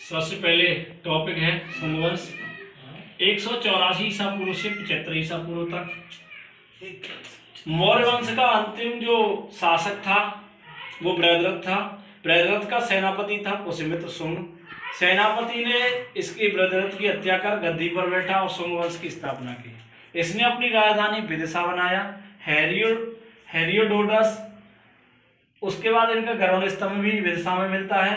सबसे पहले टॉपिक है सोमवंश। 184 ईसा पूर्व से 75 ईसा पूर्व तक मौर्य वंश का अंतिम जो शासक था वो बृहद्रथ था। बृहद्रथ का सेनापति था पुष्यमित्र शुंग। सेनापति ने इसकी बृहद्रथ की हत्या कर गद्दी पर बैठा और शुंग वंश की स्थापना की। इसने अपनी राजधानी विदिशा बनाया, हेरियोडोटस। उसके बाद इनका गरुड़ स्तंभ भी विदिशा में मिलता है।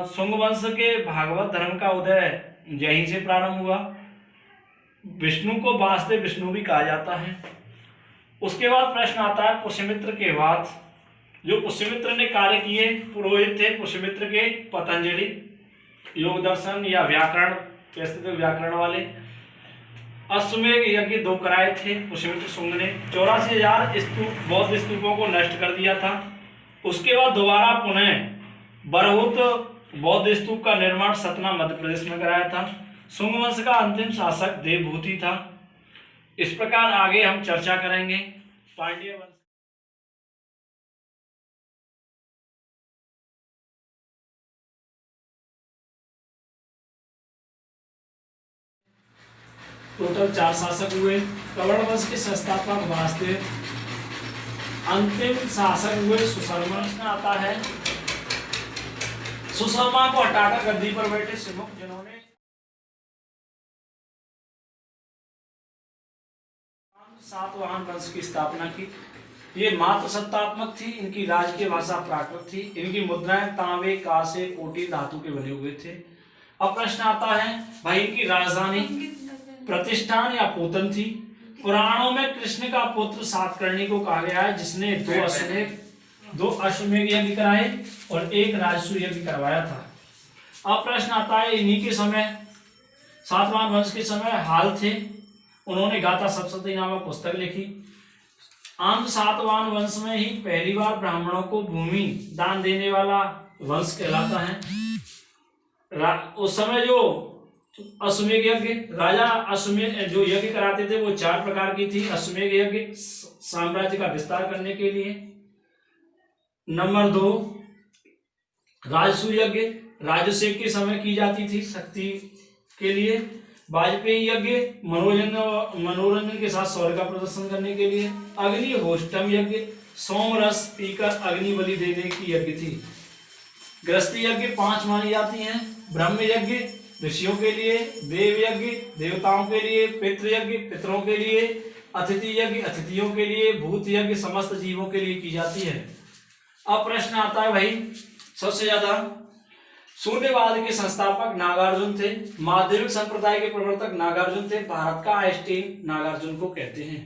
शुंग वंश के भागवत धर्म का उदय यहीं से प्रारंभ हुआ। विष्णु को वासुदेव विष्णु भी कहा जाता है। उसके बाद प्रश्न आता है पुष्यमित्र के बाद जो पुष्यमित्र ने कार्य किए, पुरोहित थे पुष्यमित्र के पतंजलि, योग दर्शन या व्याकरण कैसे थे, व्याकरण वाले। अश्वमेध यज्ञ 2 कराए थे पुष्यमित्र शुंग ने। 84,000 बौद्ध स्तूपों को नष्ट कर दिया था। उसके बाद दोबारा पुनः बरहुत बौद्ध स्तूप का निर्माण सतना मध्य प्रदेश में कराया था। शुंग वंश का अंतिम शासक देवभूति था। इस प्रकार आगे हम चर्चा करेंगे पांड्य वंश। टोटल 4 शासक हुए। कवर्ण वंश के संस्थापक वासुदेव, अंतिम शासक हुए सुशर्मा। आता है सुशर्मा को हटाकर गद्दी पर बैठे सिमुक, जिन्होंने सातवाहन वंश की स्थापना की। ये मात्र सत्तात्मक थी। इनकी राजकीय भाषा प्राकृत थी। इनकी मुद्राएं तांबे, कांसे, कोटी धातु के बने हुए थे। अब प्रश्न आता है भाई इनकी राजधानी प्रतिष्ठान या पोतन थी। पुराणों में कृष्ण का पुत्र सातकर्णी को कहा गया है, जिसने 2 अश्वमेध यज्ञ कराए और 1 राजसूय यज्ञ करवाया था। अब प्रश्न आता है इन्हीं के समय सातवाहन वंश के समय हाल थे, उन्होंने गाथा सप्तशती नामक पुस्तक लिखी। आम सातवाहन वंश में ही पहली बार ब्राह्मणों को भूमि दान देने वाला वंश कहलाता है। उस समय जो अश्वमेध यज्ञ, राजा अश्वमेध जो यज्ञ कराते थे वो 4 प्रकार की थी। अश्वमेध यज्ञ साम्राज्य का विस्तार करने के लिए। नंबर 2 राजसूय यज्ञ, राजसेक के समय की जाती थी शक्ति के लिए। वाजपेयी यज्ञ मनोरंजन के साथ शौर्य का प्रदर्शन करने के लिए। अग्निहोष्टम यज्ञ, सोमरस पीकर अग्नि बलि देने की यज्ञ थी। गृहस्थी यज्ञ 5 मानी जाती हैं। ब्रह्म यज्ञ ऋषियों के लिए, देव यज्ञ देवताओं के लिए, पितृ यज्ञ पितरों के लिए, अतिथि यज्ञ अतिथियों के लिए, भूत यज्ञ समस्त जीवों के लिए की जाती है। अब प्रश्न आता है भाई सबसे ज्यादा शून्यवाद के संस्थापक नागार्जुन थे। माध्यमिक संप्रदाय के प्रवर्तक नागार्जुन थे। भारत का आइंस्टीन नागार्जुन को कहते हैं।